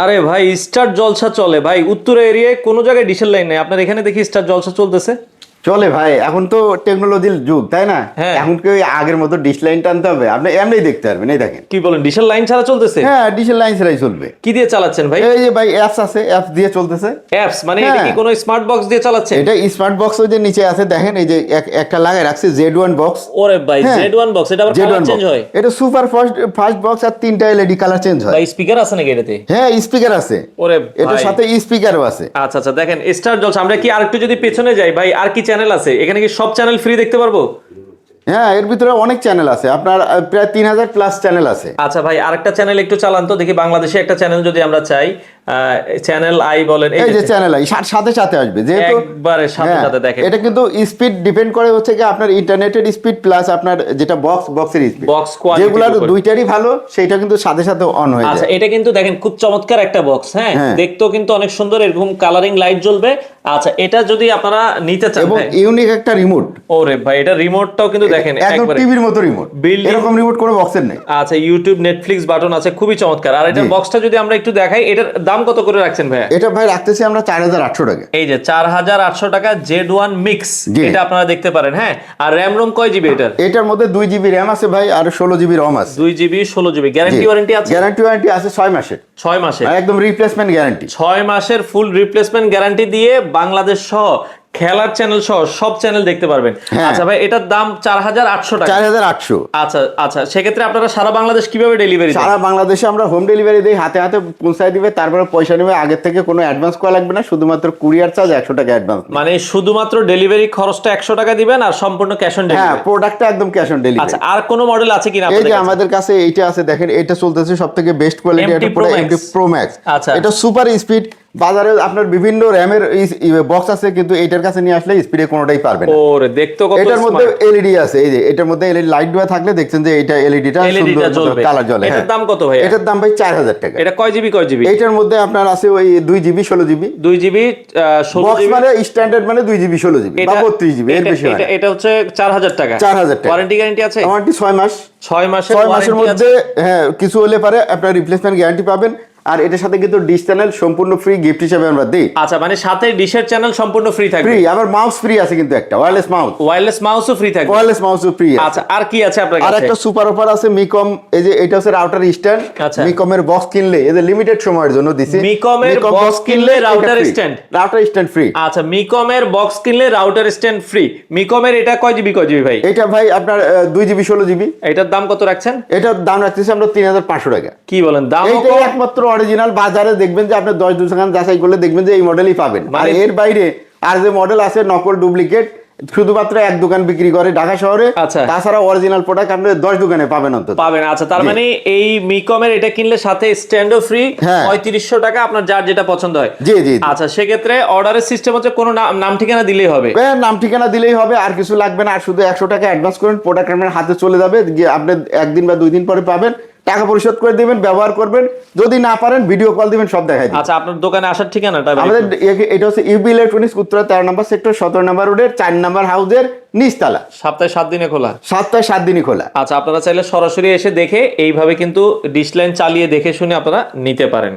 আরে ভাই স্টার জলসা চলে ভাই, উত্তর এরিয়ায় কোনো জায়গায় ডিশের লাইন নেই, আপনার এখানে দেখি স্টার জলসা চলতেছে। চলে ভাই, এখন তো টেকনোলজির যুগ, তাই না? হ্যাঁ। এখন কি ওই আগের মতো ডিশ লাইন টানতে হবে? আপনি এমনি দেখতে পারবেন, এই দেখেন। কি বলেন, ডিশের লাইন ছাড়া চলতেছে? হ্যাঁ, ডিশের লাইন ছাড়াই চলবে। কি দিয়ে চালাচ্ছেন ভাই? এই যে ভাই অ্যাপস আছে, অ্যাপস দিয়ে চলতেছে। অ্যাপস মানে এটা কি হ্যাঁ। কোনো স্মার্ট বক্স দিয়ে চালাচ্ছেন? এটা স্মার্ট বক্স ওই যে নিচে আছে দেখেন, এই যে একটা লাগাই রাখছে Z1 বক্স। ওরে ভাই হ্যাঁ। Z1 বক্স, এটা আবার কালার চেঞ্জ হয়? এটা সুপার ফাস্ট বক্স, আর 3টা এলইডি কালার চেঞ্জ হয়। ভাই স্পিকার আছে নাকি এটাতে? হ্যাঁ, স্পিকার আছে। ওরে এটার ভাই। সাথে স্পিকারও আছে। আচ্ছা আচ্ছা, দেখেন স্টার জলসা। আমরা কি আরেকটু যদি পেছনে যাই ভাই, আর কি চ্যানেল আছে এখানে? কি সব চ্যানেল ফ্রি দেখতে পারবো? হ্যাঁ, এর ভিতরে অনেক চ্যানেল আছে, আপনার প্রায় 3000 প্লাস চ্যানেল আছে। আচ্ছা ভাই, আরেকটা চ্যানেল একটু চালান তো দেখি, বাংলাদেশে একটা চ্যানেল যদি আমরা চাই, চ্যানেল আই বলেন, এই যে চ্যানেল আই সাথে সাথে আসবে, যেহেতু একবারে সাথে হ্যাঁ, সাথে দেখেন। এটা কিন্তু স্পিড ডিপেন্ড করে হচ্ছে কি আপনার ইন্টারনেটের স্পিড প্লাস আপনার যেটা বক্সের স্পিড, বক্স কোয়ালিটি যেগুলোর দুইটারই ভালো, সেইটা কিন্তু সাথে সাথে অন হয়ে আচ্ছা, যায়। এটা কিন্তু দেখেন খুব চমৎকার একটা বক্স। হ্যাঁ, হ্যাঁ। দেখতেও কিন্তু অনেক সুন্দর, এরকম কালারিং লাইট জ্বলবে। আচ্ছা, এটা যদি আপনারা নিতে চান এবং ভাই, ইউনিক একটা রিমোট। ওরে ভাই, এটা রিমোটটাও কিন্তু দেখেন একদম একবারে টিভির মতো রিমোট, Built-in। এরকম রিমোট কোনো বক্সের নেই। আচ্ছা, ইউটিউব নেটফ্লিক্স বাটন আছে, খুবই চমৎকার। আর এটা জি। বক্সটা যদি আমরা একটু দেখাই, এটার দাম কত করে রাখছেন ভাই? এটা ভাই রাখতেছি আমরা 4800 টাকা। এই যে 4800 টাকা Z1 মিক্স, জি। এটা আপনারা দেখতে পারেন। হ্যাঁ, আর র্যাম রোম কয় জিবি এটার? এটার মধ্যে 2 জিবি র্যাম আছে ভাই, আর 16 জিবি রম আছে। 2 জিবি 16 জিবি। গ্যারান্টি ওয়ারেন্টি আছে? গ্যারান্টি ওয়ারেন্টি আছে 6 মাসের। 6 মাসের আর একদম রিপ্লেসমেন্ট গ্যারান্টি। 6 মাসের ফুল রিপ্লেসমেন্ট গ্যারান্টি দিয়ে বাংলাদেশ সহ খেলার চ্যানেল সহ সব চ্যানেল দেখতে পারবেন। হ্যাঁ। আচ্ছা ভাই, এটার দাম 4800 টাকা। 4800। আচ্ছা আচ্ছা, সেক্ষেত্রে আপনারা সারা বাংলাদেশ কিভাবে ডেলিভারি দেন? সারা বাংলাদেশে আমরা হোম ডেলিভারি দিই, হাতে হাতে পৌঁছায় দিবে, তারপরে পয়সা নেবে। আগের থেকে কোনো অ্যাডভান্স করা লাগবে না, শুধুমাত্র কুরিয়ার চার্জ 100 টাকা অ্যাডভান্স। মানে শুধুমাত্র ডেলিভারি খরচটা 100 টাকা দিবেন, আর সম্পূর্ণ ক্যাশ অন হ্যাঁ, ডেলিভারি? প্রোডাক্টটা একদম ক্যাশ অন ডেলিভারি। আচ্ছা, আর কোনো মডেল আছে কিনা এই আপনাদের যে কাছে? আমাদের কাছে এইটা আছে, দেখেন এটা চলতেছে সবথেকে বেস্ট কোয়ালিটি, MT এটা পুরো Pro Max। MT Pro Max। আচ্ছা। এটা সুপার স্পিড। বাজারে আপনার বিভিন্ন র‍্যামের বক্স আছে, কিন্তু এটার কাছে নিয়ে আসলে স্পিডে কোনোটাই পারবে না। ওরে, দেখতে কত এটার মধ্যে স্মার্ট। এলইডি আছে, এই যে এটার মধ্যে এলইডি লাইট দেওয়া থাকলে দেখছেন যে এটা এলইডিটা এলইডিটা জ্বলবে, কালার জ্বলে। এটার হ্যাঁ। দাম কত ভাই? এটার দাম ভাই 4000 টাকা। এটা কয় জিবি কয় জিবি? এইটার মধ্যে আপনার আছে ওই 2 GB 16 GB. 2 GB 16 box GB. মানে স্ট্যান্ডার্ড মানে 2 জিবি 16 জিবি বা 32 জিবি, এর বেশি হয় না। এটা হচ্ছে 4000 টাকা। 4000 টাকা। ওয়ারেন্টি গ্যারান্টি আছে? ওয়ারেন্টি 6 মাস। 6 মাসের 6 মাসের ওয়ারেন্টি মধ্যে আছে। হ্যাঁ, কিছু হলে পারে আপনার রিপ্লেসমেন্ট গ্যারান্টি পাবেন। আর এটার সাথে কিন্তু ডিশ চ্যানেল সম্পূর্ণ ফ্রি গিফট হিসেবে আমরা দিই। আচ্ছা, মানে সাথে ডিশের চ্যানেল সম্পূর্ণ ফ্রি থাকবে? ফ্রি, আবার মাউস ফ্রি আছে, কিন্তু একটা ওয়্যারলেস মাউস। ওয়্যারলেস মাউসও ফ্রি থাকবে? ওয়্যারলেস মাউসও ফ্রি আছে। আচ্ছা, আর কি আছে আপনার আর কাছে? একটা সুপার অফার আছে মিকম, এই যে এটা হচ্ছে রাউটার স্ট্যান্ড। আচ্ছা। মিকমের বক্স কিনলে এদের লিমিটেড সময়ের জন্য দিছি। মিকমের box কিনলে router stand? Router stand free. আচ্ছা, মিকমের বক্স কিনলে রাউটার স্ট্যান্ড ফ্রি। মিকমের এটা কয় জিবি ভাই? এটা ভাই আপনার 2 জিবি 16 জিবি। এটার দাম কত রাখছেন? এটার দাম রাখতেছি আমরা 3500 টাকা। কি বলেন, দাম এইটাই একমাত্র অরিজিনাল। বাজারে দেখবেন যে আপনি 10 দোকান যাচাই করলে দেখবেন যে এই মডেলই পাবেন। আর এর বাইরে আর যে মডেল আছে নকল ডুপ্লিকেট শুধুমাত্র এক দোকান বিক্রি করে ঢাকা শহরে। আচ্ছা। তাছাড়া অরিজিনাল প্রোডাক্ট আপনি 10 দোকানে পাবেন অন্তত। পাবেন। আচ্ছা, তার জি। মানে এই মিকমের এটা কিনলে সাথে স্ট্যান্ডও ফ্রি। হ্যাঁ। 3500 টাকা, আপনার যার যেটা পছন্দ হয়। জি জি জি। আচ্ছা, সেক্ষেত্রে অর্ডারের সিস্টেম হচ্ছে কোনো নাম ঠিকানা দিলেই হবে? নাম ঠিকানা দিলেই হবে, আর কিছু লাগবে না। আর শুধু 100 টাকা অ্যাডভান্স করেন, প্রোডাক্ট আপনার হাতে চলে যাবে, গিয়ে আপনি একদিন বা 2 দিন পরে পাবেন। টাকা পরিশোধ করে দিবেন, ব্যবহার করবেন। যদি না পারেন ভিডিও কল দিবেন, সব দেখাই দিবেন। আচ্ছা, আপনার দোকানে আসার ঠিকানাটা? আমাদের এটা হচ্ছে ইউবি ইলেকট্রনিক্স, উত্তরা 13 নম্বর সেক্টর, 17 নম্বর রোডের 4 নম্বর হাউসের নিচতলা। সপ্তাহে 7 দিনে খোলা? সপ্তাহে 7 দিনই খোলা। আচ্ছা, আপনারা চাইলে সরাসরি এসে দেখে এইভাবে কিন্তু ডিশ লাইন চালিয়ে দেখে শুনে আপনারা নিতে পারেন।